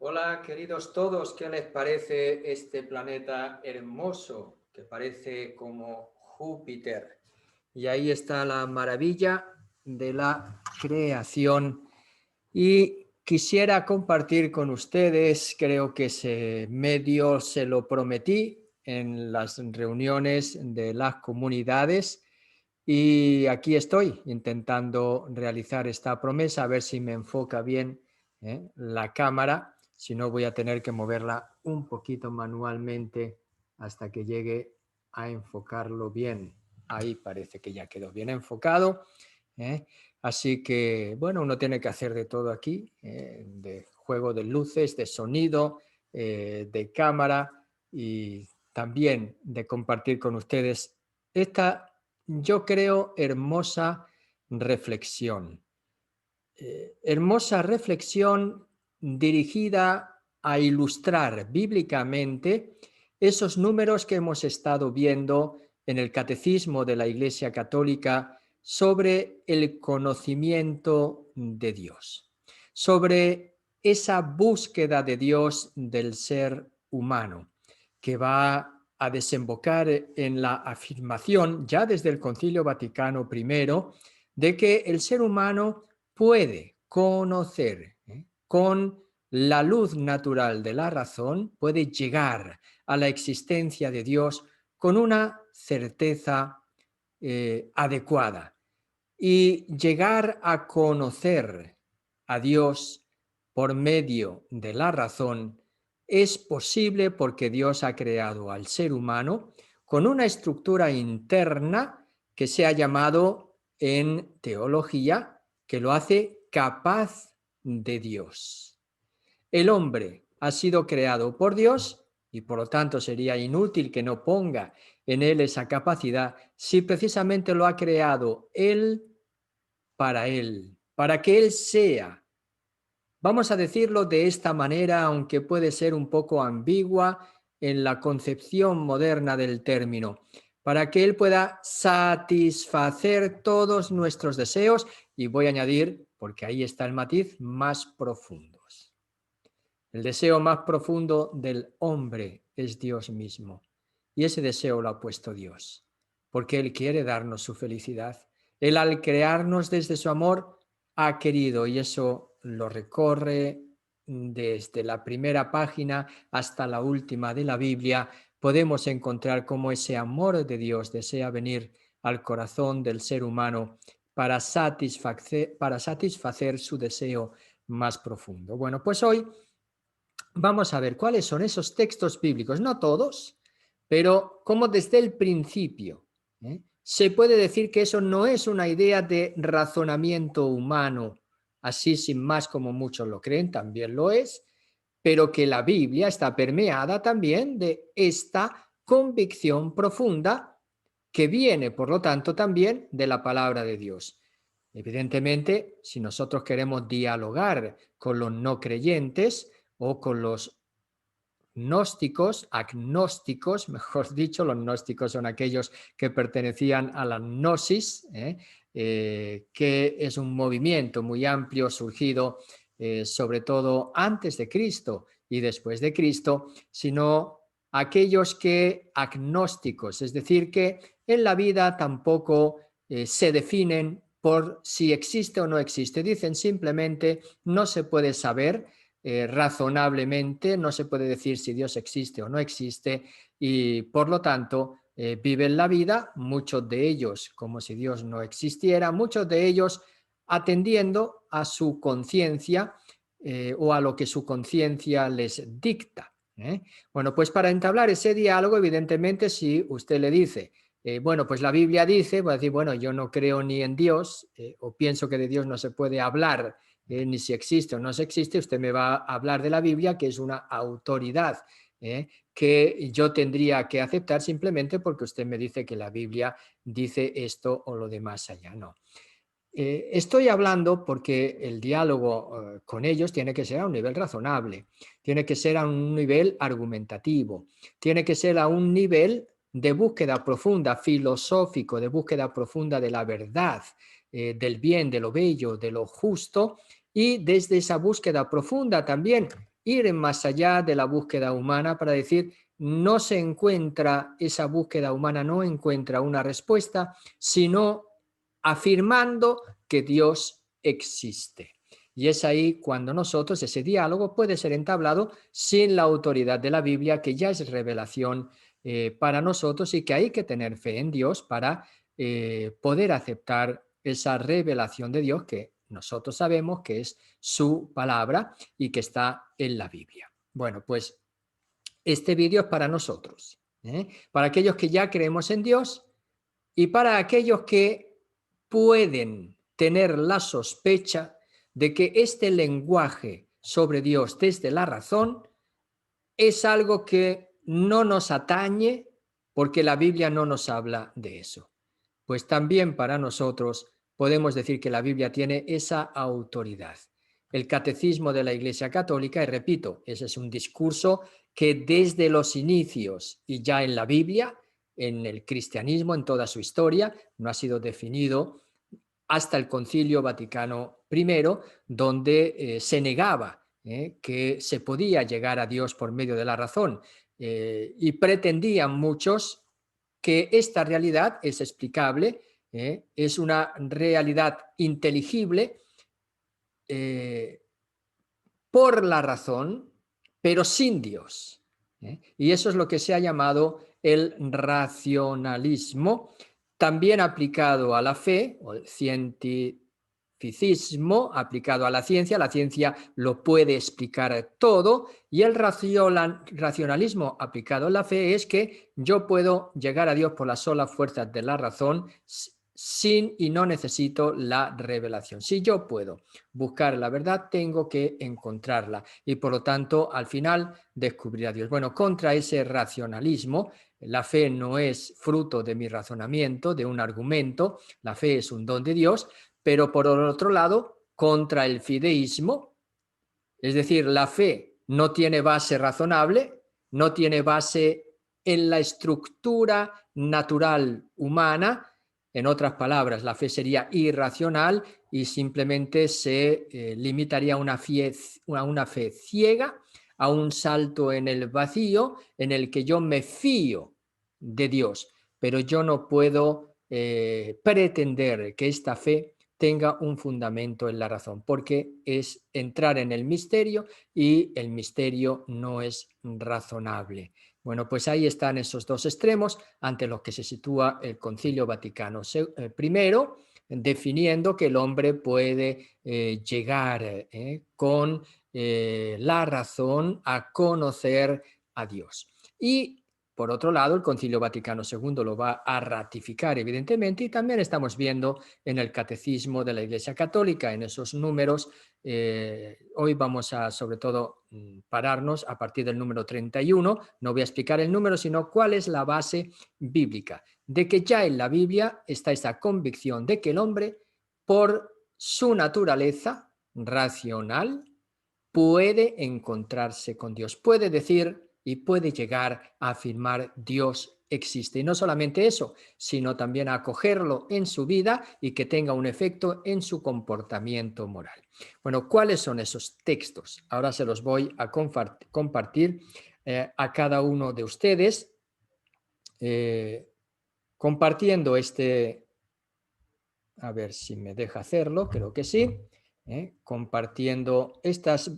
Hola, queridos todos, ¿qué les parece este planeta hermoso que parece como Júpiter? Y ahí está la maravilla de la creación. Y quisiera compartir con ustedes, creo que medio se lo prometí en las reuniones de las comunidades, y aquí estoy intentando realizar esta promesa, a ver si me enfoca bien la cámara. Si no, voy a tener que moverla un poquito manualmente hasta que llegue a enfocarlo bien. Ahí parece que ya quedó bien enfocado. ¿eh? Así que, bueno, uno tiene que hacer de todo aquí, de juego de luces, de sonido, de cámara, y también de compartir con ustedes esta, yo creo, hermosa reflexión. Hermosa reflexión dirigida a ilustrar bíblicamente esos números que hemos estado viendo en el Catecismo de la Iglesia Católica sobre el conocimiento de Dios, sobre esa búsqueda de Dios del ser humano, que va a desembocar en la afirmación, ya desde el Concilio Vaticano I, de que el ser humano puede conocer con la luz natural de la razón, puede llegar a la existencia de Dios con una certeza adecuada, y llegar a conocer a Dios por medio de la razón es posible porque Dios ha creado al ser humano con una estructura interna que se ha llamado en teología, que lo hace capaz de Dios. El hombre ha sido creado por Dios y por lo tanto sería inútil que no ponga en él esa capacidad si precisamente lo ha creado él, para que él sea. Vamos a decirlo de esta manera, aunque puede ser un poco ambigua en la concepción moderna del término, para que él pueda satisfacer todos nuestros deseos, y voy a añadir, porque ahí está el matiz, más profundos. El deseo más profundo del hombre es Dios mismo, y ese deseo lo ha puesto Dios, porque Él quiere darnos su felicidad. Él, al crearnos desde su amor, ha querido, y eso lo recorre desde la primera página hasta la última de la Biblia. Podemos encontrar cómo ese amor de Dios desea venir al corazón del ser humano para satisfacer su deseo más profundo. Bueno, pues hoy vamos a ver cuáles son esos textos bíblicos, no todos, pero como desde el principio se puede decir que eso no es una idea de razonamiento humano, así sin más como muchos lo creen, también lo es, pero que la Biblia está permeada también de esta convicción profunda que viene, por lo tanto, también de la palabra de Dios. Evidentemente, si nosotros queremos dialogar con los no creyentes o con los gnósticos, agnósticos, mejor dicho, los gnósticos son aquellos que pertenecían a la gnosis, que es un movimiento muy amplio surgido sobre todo antes de Cristo y después de Cristo, sino aquellos que agnósticos, es decir, que en la vida tampoco se definen por si existe o no existe, dicen simplemente no se puede saber razonablemente, no se puede decir si Dios existe o no existe, y por lo tanto viven la vida, muchos de ellos como si Dios no existiera, muchos de ellos atendiendo a su conciencia o a lo que su conciencia les dicta. Bueno, pues para entablar ese diálogo, evidentemente, si usted le dice, bueno, pues la Biblia dice, va a decir, bueno, yo no creo ni en Dios, o pienso que de Dios no se puede hablar, ni si existe o no se existe, usted me va a hablar de la Biblia, que es una autoridad que yo tendría que aceptar simplemente porque usted me dice que la Biblia dice esto o lo de más allá. No. Estoy hablando porque el diálogo con ellos tiene que ser a un nivel razonable, tiene que ser a un nivel argumentativo, tiene que ser a un nivel de búsqueda profunda, filosófico, de búsqueda profunda de la verdad, del bien, de lo bello, de lo justo, y desde esa búsqueda profunda también ir más allá de la búsqueda humana para decir, no se encuentra, esa búsqueda humana no encuentra una respuesta, sino afirmando que Dios existe. Y es ahí cuando nosotros, ese diálogo puede ser entablado sin la autoridad de la Biblia, que ya es revelación para nosotros y que hay que tener fe en Dios para poder aceptar esa revelación de Dios que nosotros sabemos que es su palabra y que está en la Biblia. Bueno, pues este vídeo es para nosotros, para aquellos que ya creemos en Dios y para aquellos que pueden tener la sospecha de que este lenguaje sobre Dios desde la razón es algo que no nos atañe porque la Biblia no nos habla de eso. Pues también para nosotros podemos decir que la Biblia tiene esa autoridad. El catecismo de la Iglesia Católica, y repito, ese es un discurso que desde los inicios y ya en la Biblia, en el cristianismo, en toda su historia, no ha sido definido hasta el Concilio Vaticano I, donde se negaba que se podía llegar a Dios por medio de la razón y pretendían muchos que esta realidad es explicable, es una realidad inteligible por la razón, pero sin Dios. Y eso es lo que se ha llamado el racionalismo, también aplicado a la fe, o el cientificismo aplicado a la ciencia lo puede explicar todo, y el racionalismo aplicado a la fe es que yo puedo llegar a Dios por las solas fuerzas de la razón sin y no necesito la revelación. Si yo puedo buscar la verdad, tengo que encontrarla y por lo tanto al final descubrir a Dios. Bueno, contra ese racionalismo, la fe no es fruto de mi razonamiento, de un argumento, la fe es un don de Dios, pero por otro lado, contra el fideísmo, es decir, la fe no tiene base razonable, no tiene base en la estructura natural humana. En otras palabras, la fe sería irracional y simplemente se limitaría a una fe ciega, a un salto en el vacío en el que yo me fío de Dios, pero yo no puedo pretender que esta fe tenga un fundamento en la razón, porque es entrar en el misterio y el misterio no es razonable. Bueno, pues ahí están esos dos extremos ante los que se sitúa el Concilio Vaticano I, definiendo que el hombre puede llegar con la razón a conocer a Dios. Y por otro lado, el Concilio Vaticano II lo va a ratificar, evidentemente, y también estamos viendo en el Catecismo de la Iglesia Católica, en esos números. Hoy vamos a, sobre todo, pararnos a partir del número 31. No voy a explicar el número, sino cuál es la base bíblica, de que ya en la Biblia está esa convicción de que el hombre, por su naturaleza racional, puede encontrarse con Dios, puede decir y puede llegar a afirmar Dios existe. Y no solamente eso, sino también a acogerlo en su vida y que tenga un efecto en su comportamiento moral. Bueno, ¿cuáles son esos textos? Ahora se los voy a compartir a cada uno de ustedes, compartiendo a ver si me deja hacerlo, creo que sí, compartiendo estas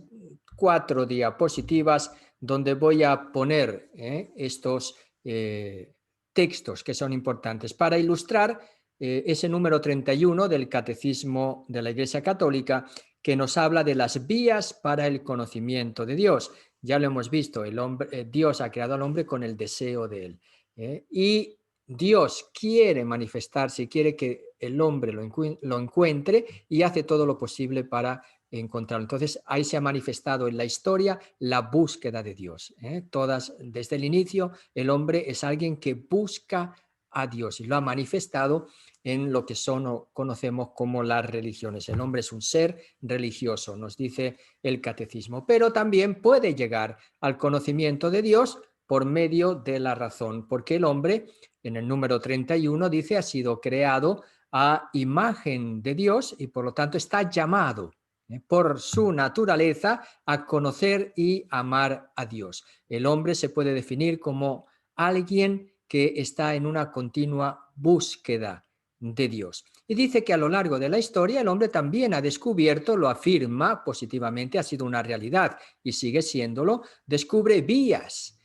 4 diapositivas donde voy a poner estos textos que son importantes para ilustrar ese número 31 del Catecismo de la Iglesia Católica, que nos habla de las vías para el conocimiento de Dios. Ya lo hemos visto, Dios ha creado al hombre con el deseo de él. Y Dios quiere manifestarse, quiere que el hombre lo encuentre y hace todo lo posible para encontrarlo. Entonces, ahí se ha manifestado en la historia la búsqueda de Dios. Desde el inicio, el hombre es alguien que busca a Dios y lo ha manifestado en lo que conocemos como las religiones. El hombre es un ser religioso, nos dice el catecismo, pero también puede llegar al conocimiento de Dios por medio de la razón, porque el hombre, en el número 31, dice, ha sido creado a imagen de Dios y por lo tanto está llamado por su naturaleza, a conocer y amar a Dios. El hombre se puede definir como alguien que está en una continua búsqueda de Dios. Y dice que a lo largo de la historia el hombre también ha descubierto, lo afirma positivamente, ha sido una realidad y sigue siéndolo, descubre vías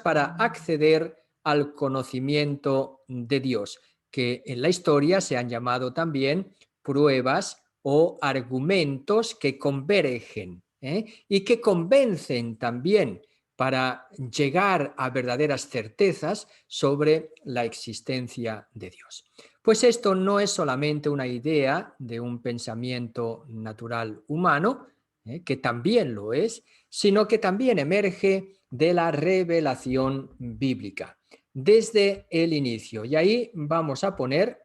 para acceder al conocimiento de Dios, que en la historia se han llamado también pruebas o argumentos que convergen y que convencen también para llegar a verdaderas certezas sobre la existencia de Dios. Pues esto no es solamente una idea de un pensamiento natural humano, que también lo es, sino que también emerge de la revelación bíblica desde el inicio. Y ahí vamos a poner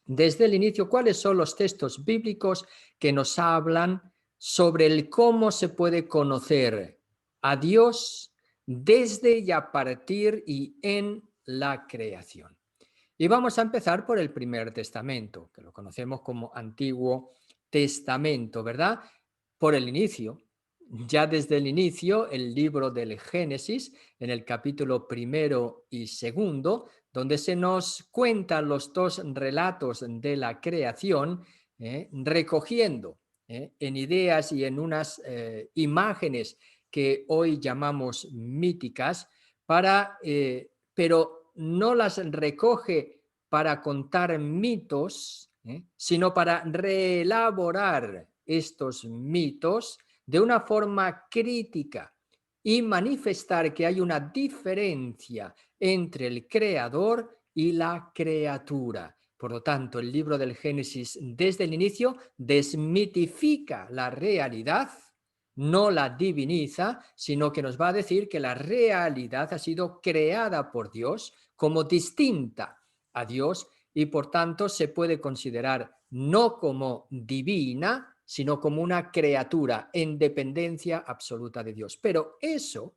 desde el inicio cuáles son los textos bíblicos que nos hablan sobre el cómo se puede conocer a Dios desde y a partir y en la creación. Y vamos a empezar por el Primer Testamento, que lo conocemos como Antiguo Testamento, ¿verdad? Por el inicio. Ya desde el inicio, el libro del Génesis, en el capítulo 1 y 2, donde se nos cuentan los dos relatos de la creación, recogiendo en ideas y en unas imágenes que hoy llamamos míticas, pero no las recoge para contar mitos, sino para reelaborar estos mitos de una forma crítica y manifestar que hay una diferencia entre el creador y la criatura. Por lo tanto, el libro del Génesis desde el inicio desmitifica la realidad, no la diviniza, sino que nos va a decir que la realidad ha sido creada por Dios como distinta a Dios y por tanto se puede considerar no como divina, sino como una criatura en dependencia absoluta de Dios. Pero eso,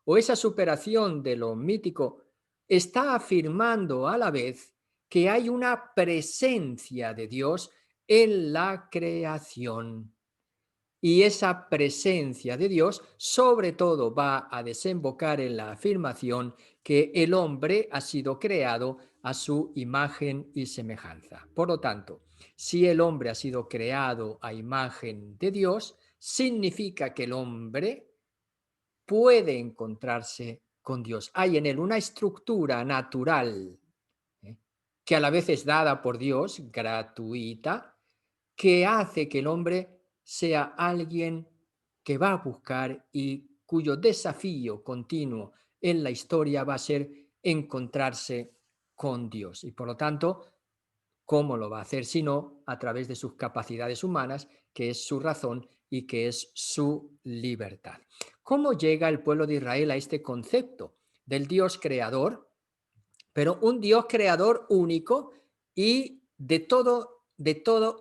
o esa superación de lo mítico, está afirmando a la vez que hay una presencia de Dios en la creación. Y esa presencia de Dios sobre todo va a desembocar en la afirmación que el hombre ha sido creado a su imagen y semejanza. Por lo tanto, si el hombre ha sido creado a imagen de Dios, significa que el hombre puede encontrarse con Dios. Hay en él una estructura natural, ¿eh? que a la vez es dada por Dios, gratuita, que hace que el hombre sea alguien que va a buscar y cuyo desafío continuo en la historia va a ser encontrarse con Dios. Y por lo tanto, ¿cómo lo va a hacer? Sino a través de sus capacidades humanas, que es su razón y que es su libertad. ¿Cómo llega el pueblo de Israel a este concepto del Dios creador, pero un Dios creador único y de todo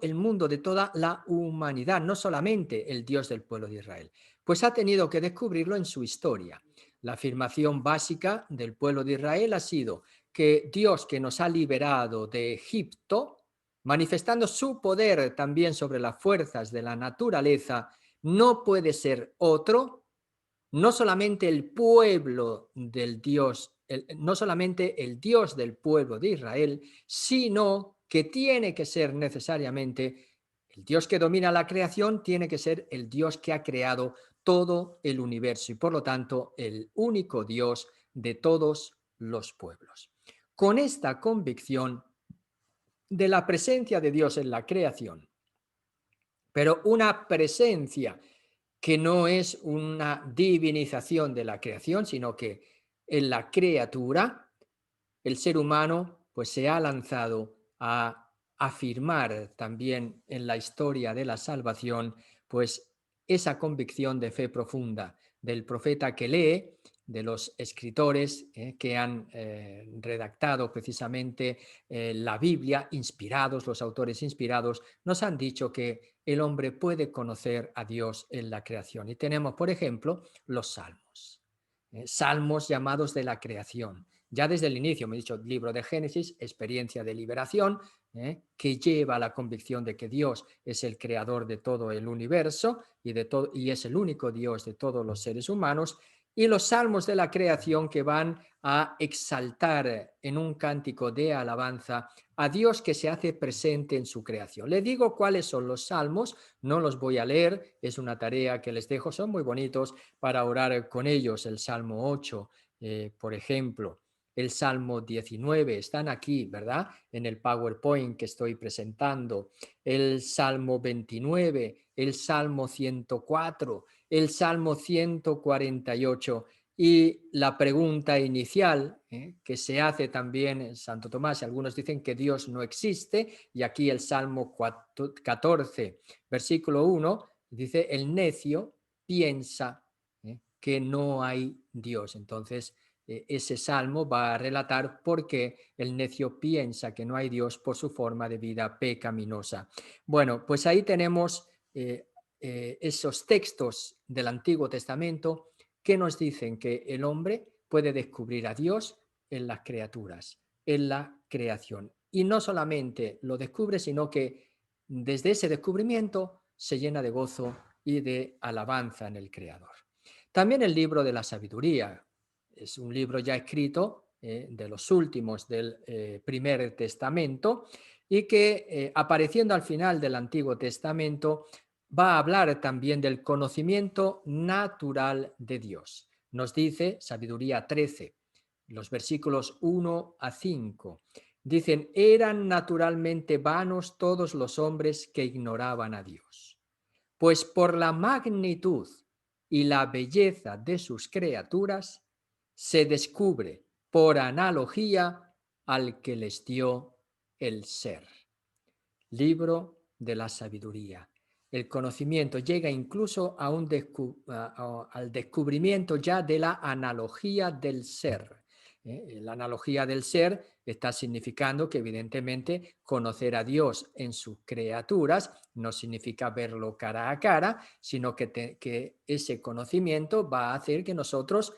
el mundo, de toda la humanidad, no solamente el Dios del pueblo de Israel? Pues ha tenido que descubrirlo en su historia. La afirmación básica del pueblo de Israel ha sido que Dios, que nos ha liberado de Egipto, manifestando su poder también sobre las fuerzas de la naturaleza, no puede ser otro, no solamente el pueblo del Dios, no solamente el Dios del pueblo de Israel, sino que tiene que ser necesariamente el Dios que domina la creación, tiene que ser el Dios que ha creado todo el universo y por lo tanto el único Dios de todos los pueblos. Con esta convicción de la presencia de Dios en la creación, pero una presencia que no es una divinización de la creación, sino que en la criatura, el ser humano pues se ha lanzado a afirmar también en la historia de la salvación pues esa convicción de fe profunda del profeta que lee, de los escritores que han redactado precisamente la Biblia, inspirados, los autores inspirados, nos han dicho que el hombre puede conocer a Dios en la creación. Y tenemos, por ejemplo, los salmos, salmos llamados de la creación, Ya desde el inicio, me he dicho, libro de Génesis, experiencia de liberación, que lleva a la convicción de que Dios es el creador de todo el universo y es el único Dios de todos los seres humanos, y los salmos de la creación que van a exaltar en un cántico de alabanza a Dios que se hace presente en su creación. Les digo cuáles son los salmos, no los voy a leer, es una tarea que les dejo, son muy bonitos para orar con ellos. El Salmo 8, por ejemplo, el Salmo 19, están aquí, ¿verdad? En el PowerPoint que estoy presentando. El Salmo 29, el Salmo 104, el Salmo 148 y la pregunta inicial que se hace también en Santo Tomás. Algunos dicen que Dios no existe y aquí el Salmo 14, versículo 1, dice el necio piensa que no hay Dios. Entonces, ese salmo va a relatar por qué el necio piensa que no hay Dios por su forma de vida pecaminosa. Bueno, pues ahí tenemos esos textos del Antiguo Testamento que nos dicen que el hombre puede descubrir a Dios en las criaturas, en la creación. Y no solamente lo descubre, sino que desde ese descubrimiento se llena de gozo y de alabanza en el Creador. También el libro de la sabiduría, es un libro ya escrito de los últimos del Primer Testamento y que apareciendo al final del Antiguo Testamento va a hablar también del conocimiento natural de Dios. Nos dice Sabiduría 13, los versículos 1 a 5. Dicen, eran naturalmente vanos todos los hombres que ignoraban a Dios, pues por la magnitud y la belleza de sus criaturas se descubre por analogía al que les dio el ser. Libro de la sabiduría. El conocimiento llega incluso a al descubrimiento ya de la analogía del ser. La analogía del ser está significando que evidentemente conocer a Dios en sus criaturas no significa verlo cara a cara, sino que ese conocimiento va a hacer que nosotros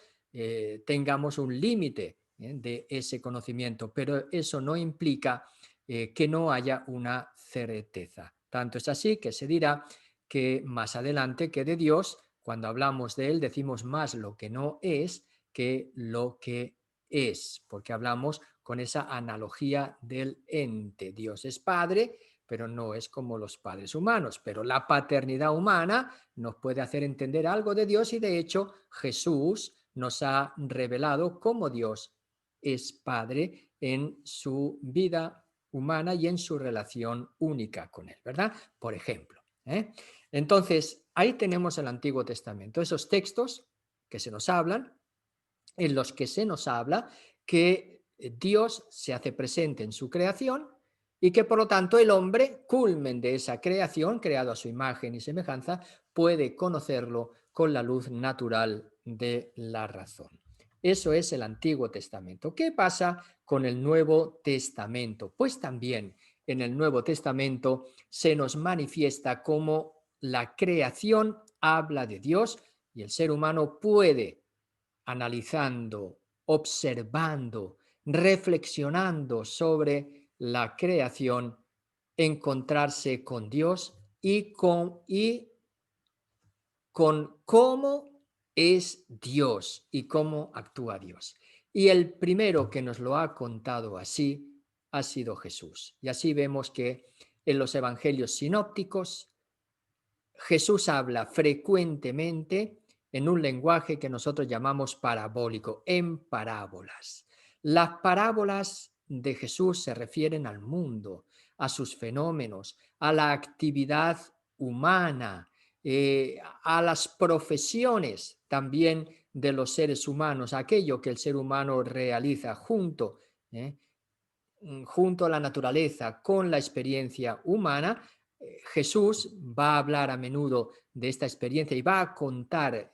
tengamos un límite de ese conocimiento, pero eso no implica que no haya una certeza. Tanto es así que se dirá que más adelante que de Dios, cuando hablamos de Él, decimos más lo que no es que lo que es, porque hablamos con esa analogía del ente. Dios es Padre, pero no es como los padres humanos, pero la paternidad humana nos puede hacer entender algo de Dios y de hecho Jesús nos ha revelado cómo Dios es Padre en su vida humana y en su relación única con Él, ¿verdad? Por ejemplo. Entonces, ahí tenemos el Antiguo Testamento, esos textos que se nos hablan, en los que se nos habla que Dios se hace presente en su creación y que por lo tanto el hombre, culmen de esa creación, creado a su imagen y semejanza, puede conocerlo con la luz natural de la razón. Eso es el Antiguo Testamento. ¿Qué pasa con el Nuevo Testamento? Pues también en el Nuevo Testamento se nos manifiesta cómo la creación habla de Dios y el ser humano puede, analizando, observando, reflexionando sobre la creación, encontrarse con Dios y con cómo es Dios y cómo actúa Dios. Y el primero que nos lo ha contado así ha sido Jesús. Y así vemos que en los evangelios sinópticos Jesús habla frecuentemente en un lenguaje que nosotros llamamos parabólico, en parábolas. Las parábolas de Jesús se refieren al mundo, a sus fenómenos, a la actividad humana, a las profesiones también de los seres humanos, aquello que el ser humano realiza junto a la naturaleza con la experiencia humana. Jesús va a hablar a menudo de esta experiencia y va a contar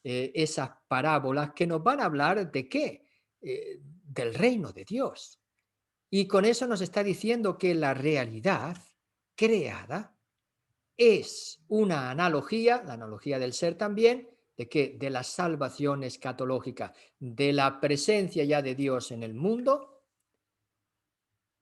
esas parábolas que nos van a hablar de qué, del reino de Dios. Y con eso nos está diciendo que la realidad creada es una analogía, la analogía del ser también, ¿de qué? De la salvación escatológica, de la presencia ya de Dios en el mundo,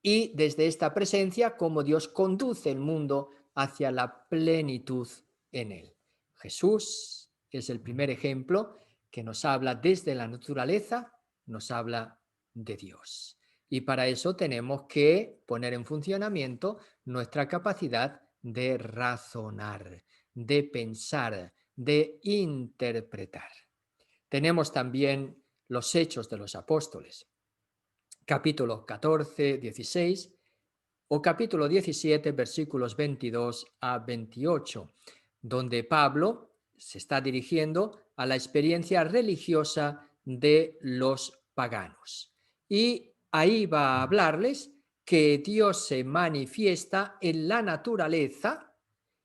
y desde esta presencia cómo Dios conduce el mundo hacia la plenitud en él. Jesús es el primer ejemplo que nos habla desde la naturaleza, nos habla de Dios. Y para eso tenemos que poner en funcionamiento nuestra capacidad de razonar, de pensar, de interpretar. Tenemos también los Hechos de los Apóstoles, capítulos 14, 16 o capítulo 17, versículos 22 a 28, donde Pablo se está dirigiendo a la experiencia religiosa de los paganos. Y ahí va a hablarles que Dios se manifiesta en la naturaleza.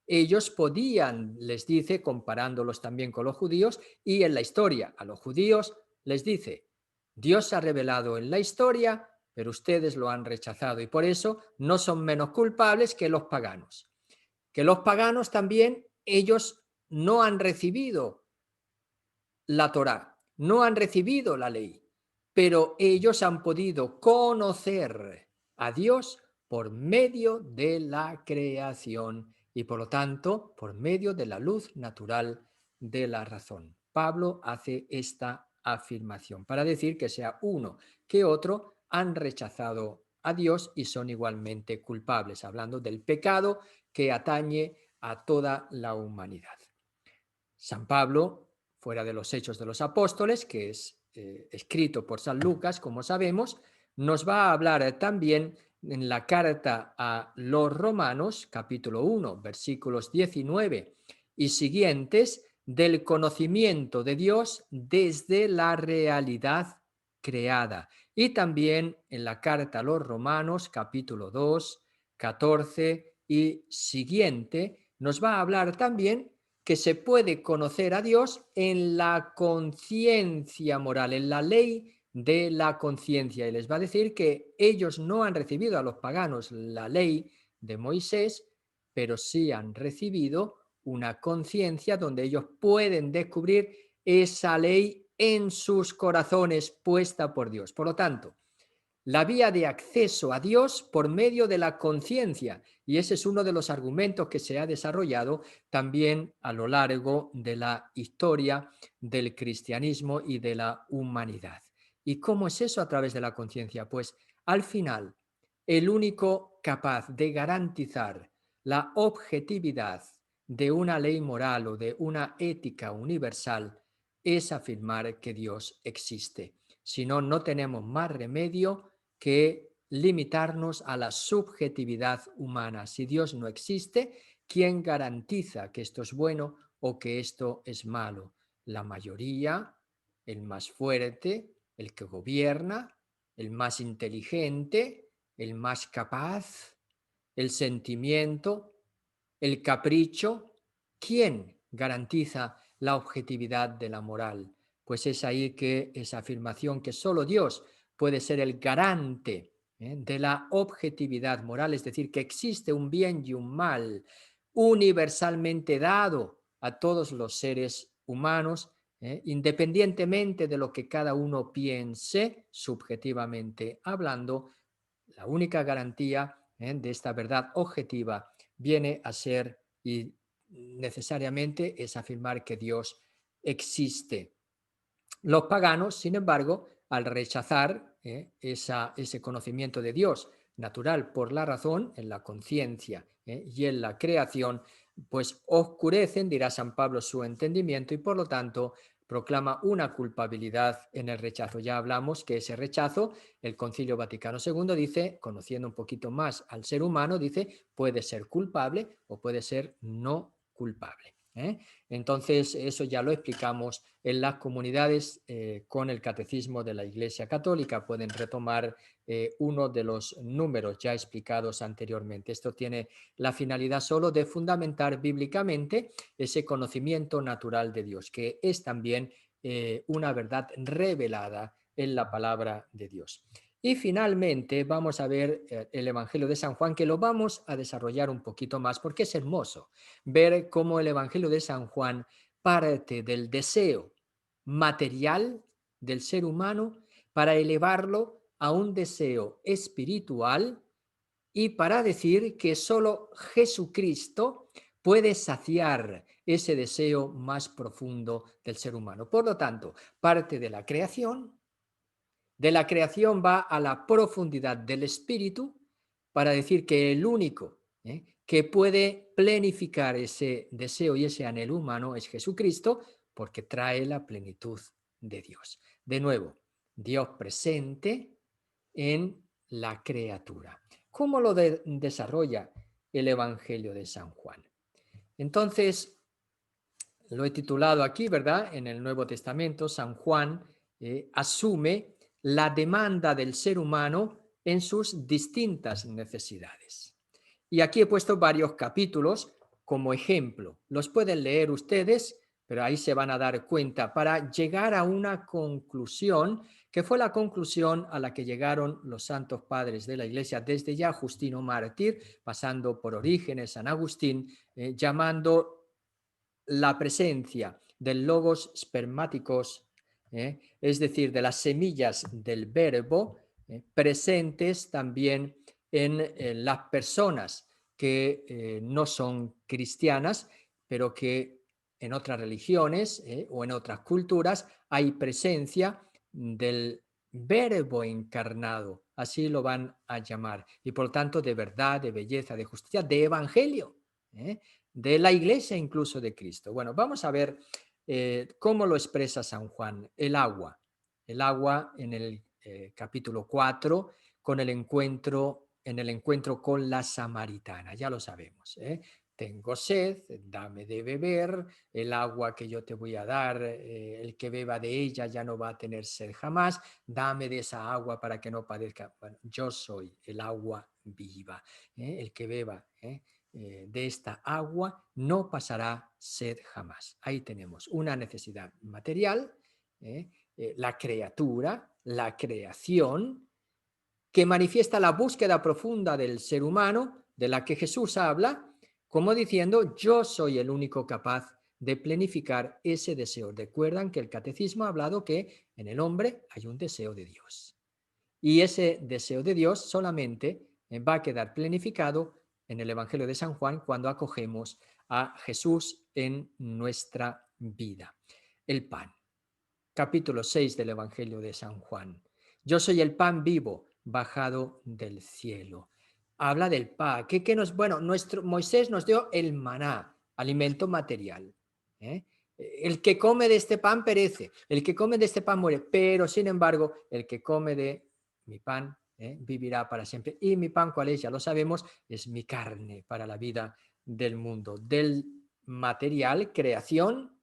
Ellos podían, les dice, comparándolos también con los judíos, y en la historia a los judíos les dice, Dios se ha revelado en la historia, pero ustedes lo han rechazado y por eso no son menos culpables que los paganos. Que los paganos también, ellos no han recibido la Torá, no han recibido la ley, pero ellos han podido conocer a Dios por medio de la creación y por lo tanto por medio de la luz natural de la razón. Pablo hace esta afirmación para decir que sea uno que otro han rechazado a Dios y son igualmente culpables, hablando del pecado que atañe a toda la humanidad. San Pablo, fuera de los Hechos de los Apóstoles, que es escrito por San Lucas, como sabemos, nos va a hablar también en la carta a los Romanos, capítulo 1, versículos 19 y siguientes, del conocimiento de Dios desde la realidad creada. Y también en la carta a los Romanos, capítulo 2, 14 y siguiente, nos va a hablar también que se puede conocer a Dios en la conciencia moral, en la ley de la conciencia. Y les va a decir que ellos no han recibido a los paganos la ley de Moisés, pero sí han recibido una conciencia donde ellos pueden descubrir esa ley en sus corazones puesta por Dios. Por lo tanto, la vía de acceso a Dios por medio de la conciencia. Y ese es uno de los argumentos que se ha desarrollado también a lo largo de la historia del cristianismo y de la humanidad. ¿Y cómo es eso a través de la conciencia? Pues al final, el único capaz de garantizar la objetividad de una ley moral o de una ética universal es afirmar que Dios existe. Si no, no tenemos más remedio que limitarnos a la subjetividad humana. Si Dios no existe, ¿quién garantiza que esto es bueno o que esto es malo? La mayoría, el más fuerte, el que gobierna, el más inteligente, el más capaz, el sentimiento, el capricho. ¿Quién garantiza la objetividad de la moral? Pues es ahí que esa afirmación que solo Dios puede ser el garante de la objetividad moral, es decir, que existe un bien y un mal universalmente dado a todos los seres humanos, independientemente de lo que cada uno piense subjetivamente hablando. La única garantía de esta verdad objetiva viene a ser y necesariamente es afirmar que Dios existe. Los paganos, sin embargo, al rechazar ese conocimiento de Dios natural por la razón, en la conciencia y en la creación, pues oscurecen, dirá San Pablo, su entendimiento y por lo tanto proclama una culpabilidad en el rechazo. Ya hablamos que ese rechazo, el Concilio Vaticano II dice, conociendo un poquito más al ser humano, dice, puede ser culpable o puede ser no culpable. Entonces, eso ya lo explicamos en las comunidades con el Catecismo de la Iglesia Católica. Pueden retomar uno de los números ya explicados anteriormente. Esto tiene la finalidad solo de fundamentar bíblicamente ese conocimiento natural de Dios, que es también una verdad revelada en la palabra de Dios. Y finalmente vamos a ver el Evangelio de San Juan, que lo vamos a desarrollar un poquito más porque es hermoso ver cómo el Evangelio de San Juan parte del deseo material del ser humano para elevarlo a un deseo espiritual y para decir que solo Jesucristo puede saciar ese deseo más profundo del ser humano. Por lo tanto, parte de la creación va a la profundidad del espíritu para decir que el único que puede plenificar ese deseo y ese anhelo humano es Jesucristo, porque trae la plenitud de Dios. De nuevo, Dios presente en la criatura. ¿Cómo lo desarrolla el Evangelio de San Juan? Entonces, lo he titulado aquí, ¿verdad? En el Nuevo Testamento, San Juan asume la demanda del ser humano en sus distintas necesidades. Y aquí he puesto varios capítulos como ejemplo. Los pueden leer ustedes, pero ahí se van a dar cuenta para llegar a una conclusión que fue la conclusión a la que llegaron los santos padres de la Iglesia, desde ya Justino Mártir, pasando por Orígenes, San Agustín, llamando la presencia del logos spermáticos, es decir, de las semillas del verbo, presentes también en las personas que no son cristianas, pero que en otras religiones o en otras culturas hay presencia del verbo encarnado, así lo van a llamar, y por tanto de verdad, de belleza, de justicia, de evangelio, de la iglesia incluso de Cristo. Bueno, vamos a ver cómo lo expresa San Juan, el agua en el capítulo 4, con el encuentro, en el encuentro con la samaritana, ya lo sabemos. Tengo sed, dame de beber, el agua que yo te voy a dar, el que beba de ella ya no va a tener sed jamás, dame de esa agua para que no padezca. Bueno, yo soy el agua viva, el que beba de esta agua no pasará sed jamás. Ahí tenemos una necesidad material, la criatura, la creación, que manifiesta la búsqueda profunda del ser humano, de la que Jesús habla, como diciendo, yo soy el único capaz de planificar ese deseo. Recuerdan que el catecismo ha hablado que en el hombre hay un deseo de Dios. Y ese deseo de Dios solamente va a quedar planificado en el Evangelio de San Juan cuando acogemos a Jesús en nuestra vida. El pan. Capítulo 6 del Evangelio de San Juan. Yo soy el pan vivo bajado del cielo. Habla del pan. ¿Qué nos? Bueno, Moisés nos dio el maná, alimento material. El que come de este pan perece, el que come de este pan muere, pero sin embargo, el que come de mi pan vivirá para siempre. Y mi pan, ¿cuál es? Ya lo sabemos, es mi carne para la vida del mundo. Del material, creación,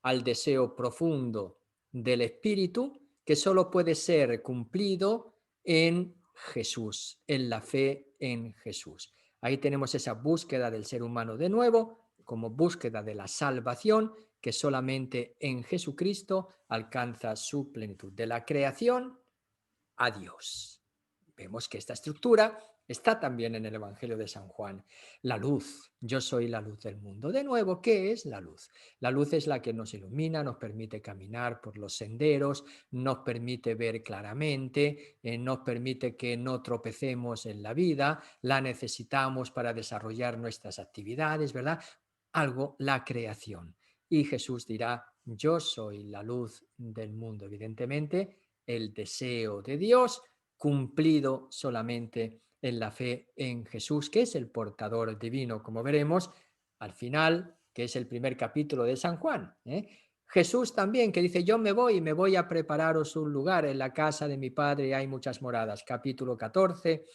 al deseo profundo del espíritu, que solo puede ser cumplido en Jesús, en la fe en Jesús. Ahí tenemos esa búsqueda del ser humano de nuevo, como búsqueda de la salvación, que solamente en Jesucristo alcanza su plenitud. De la creación a Dios. Vemos que esta estructura está también en el Evangelio de San Juan. La luz, yo soy la luz del mundo. De nuevo, ¿qué es la luz? La luz es la que nos ilumina, nos permite caminar por los senderos, nos permite ver claramente, nos permite que no tropecemos en la vida, la necesitamos para desarrollar nuestras actividades, ¿verdad? Algo, la creación. Y Jesús dirá, yo soy la luz del mundo. Evidentemente, el deseo de Dios cumplido solamente en la fe en Jesús, que es el portador divino, como veremos al final, que es el primer capítulo de San Juan. Jesús también, que dice, yo me voy a prepararos un lugar, en la casa de mi Padre hay muchas moradas. Capítulo 14,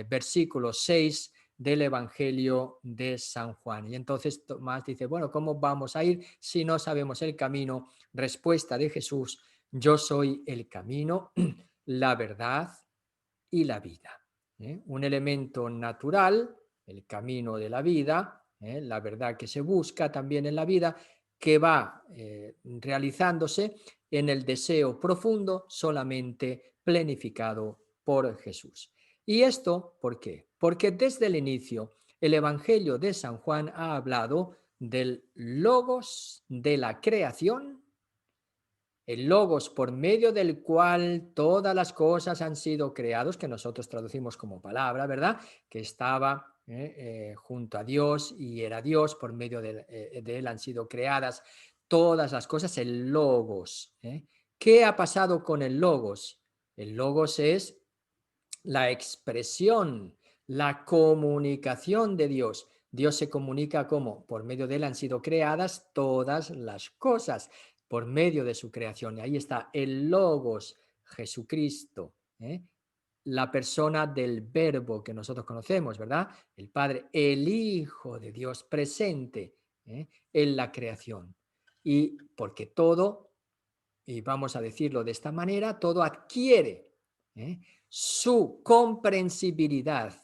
versículo 6 del Evangelio de San Juan. Y entonces Tomás dice, bueno, ¿cómo vamos a ir si no sabemos el camino? Respuesta de Jesús, yo soy el camino, la verdad y la vida. Un elemento natural, el camino de la vida, la verdad que se busca también en la vida, que va realizándose en el deseo profundo solamente planificado por Jesús. ¿Y esto por qué? Porque desde el inicio el Evangelio de San Juan ha hablado del logos de la creación, el logos por medio del cual todas las cosas han sido creados, que nosotros traducimos como palabra, ¿verdad? Que estaba junto a Dios y era Dios, por medio de él han sido creadas todas las cosas, el logos. ¿Qué ha pasado con el logos? El logos es la expresión, la comunicación de Dios. Dios se comunica como por medio de él han sido creadas todas las cosas, por medio de su creación. Y ahí está el logos, Jesucristo, la persona del verbo que nosotros conocemos, ¿verdad? El Padre, el Hijo de Dios presente en la creación. Y porque todo, y vamos a decirlo de esta manera, todo adquiere su comprensibilidad,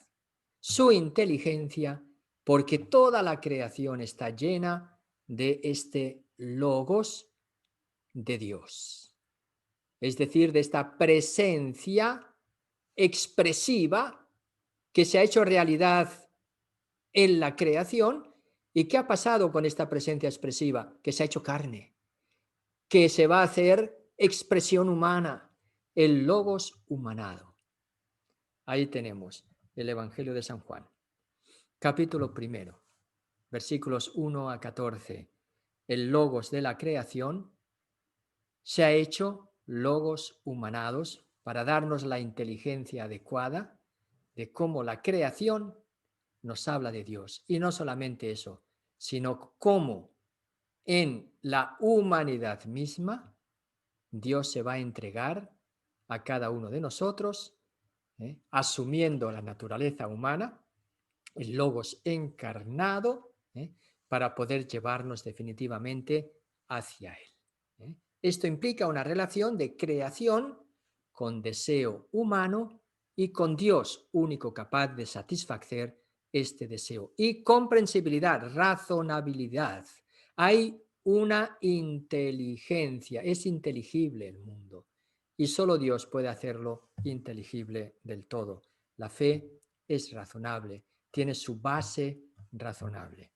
su inteligencia, porque toda la creación está llena de este logos de Dios. Es decir, de esta presencia expresiva que se ha hecho realidad en la creación. ¿Y qué ha pasado con esta presencia expresiva? Que se ha hecho carne, que se va a hacer expresión humana, el logos humanado. Ahí tenemos el Evangelio de San Juan, capítulo 1, versículos 1 a 14. El logos de la creación se ha hecho logos humanados para darnos la inteligencia adecuada de cómo la creación nos habla de Dios. Y no solamente eso, sino cómo en la humanidad misma Dios se va a entregar a cada uno de nosotros, asumiendo la naturaleza humana, el logos encarnado, para poder llevarnos definitivamente hacia él. Esto implica una relación de creación con deseo humano y con Dios, único capaz de satisfacer este deseo. Y comprensibilidad, razonabilidad. Hay una inteligencia, es inteligible el mundo. Y solo Dios puede hacerlo inteligible del todo. La fe es razonable, tiene su base razonable.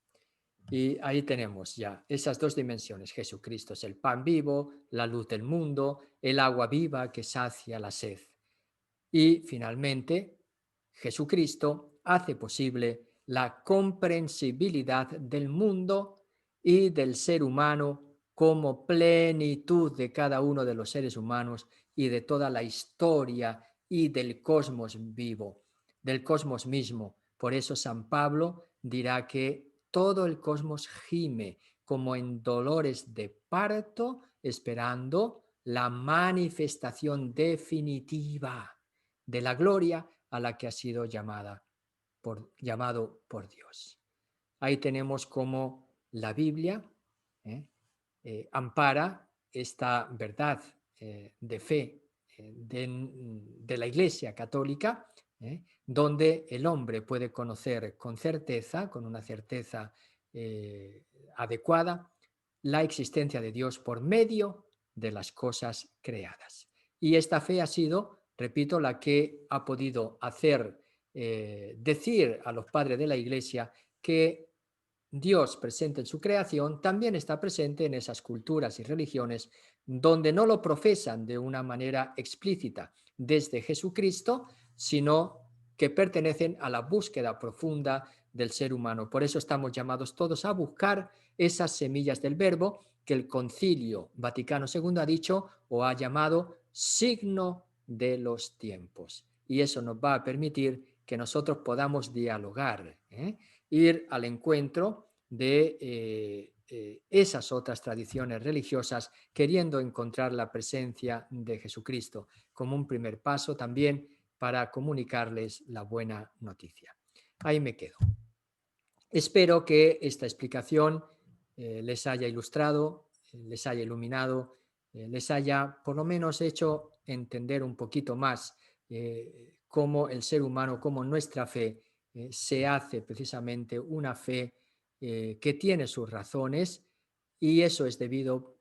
Y ahí tenemos ya esas dos dimensiones. Jesucristo es el pan vivo, la luz del mundo, el agua viva que sacia la sed. Y finalmente, Jesucristo hace posible la comprensibilidad del mundo y del ser humano como plenitud de cada uno de los seres humanos y de toda la historia y del cosmos vivo, del cosmos mismo. Por eso San Pablo dirá que todo el cosmos gime como en dolores de parto, esperando la manifestación definitiva de la gloria a la que ha sido llamado por Dios. Ahí tenemos cómo la Biblia ampara esta verdad de fe de la Iglesia Católica, donde el hombre puede conocer con certeza, con una certeza adecuada, la existencia de Dios por medio de las cosas creadas. Y esta fe ha sido, repito, la que ha podido hacer decir a los padres de la Iglesia que Dios presente en su creación también está presente en esas culturas y religiones donde no lo profesan de una manera explícita desde Jesucristo, sino que pertenecen a la búsqueda profunda del ser humano. Por eso estamos llamados todos a buscar esas semillas del verbo que el Concilio Vaticano II ha dicho o ha llamado signo de los tiempos. Y eso nos va a permitir que nosotros podamos dialogar, ir al encuentro de esas otras tradiciones religiosas, queriendo encontrar la presencia de Jesucristo como un primer paso también para comunicarles la buena noticia. Ahí me quedo. Espero que esta explicación les haya ilustrado, les haya iluminado, les haya por lo menos hecho entender un poquito más cómo el ser humano, cómo nuestra fe se hace precisamente una fe que tiene sus razones, y eso es debido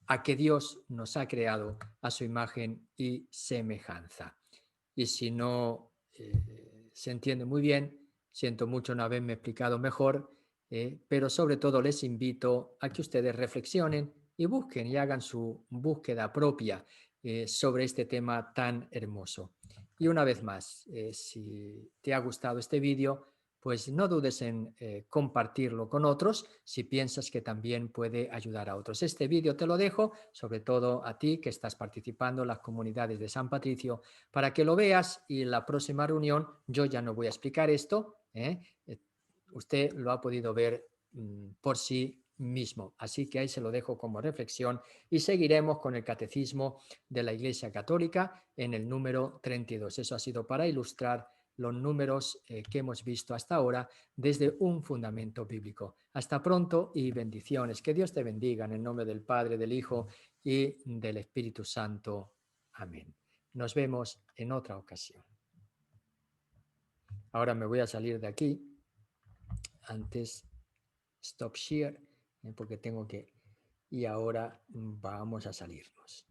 a que Dios nos ha creado a su imagen y semejanza. Y si no se entiende muy bien, siento mucho no haberme explicado mejor, pero sobre todo les invito a que ustedes reflexionen y busquen y hagan su búsqueda propia sobre este tema tan hermoso. Y una vez más, si te ha gustado este vídeo, pues no dudes en compartirlo con otros si piensas que también puede ayudar a otros. Este vídeo te lo dejo, sobre todo a ti que estás participando en las comunidades de San Patricio, para que lo veas y en la próxima reunión yo ya no voy a explicar esto, usted lo ha podido ver por sí mismo. Así que ahí se lo dejo como reflexión y seguiremos con el Catecismo de la Iglesia Católica en el número 32. Eso ha sido para ilustrar los números que hemos visto hasta ahora desde un fundamento bíblico. Hasta pronto y bendiciones. Que Dios te bendiga en el nombre del Padre, del Hijo y del Espíritu Santo. Amén. Nos vemos en otra ocasión. Ahora me voy a salir de aquí. Antes, stop share, porque tengo que... Y ahora vamos a salirnos.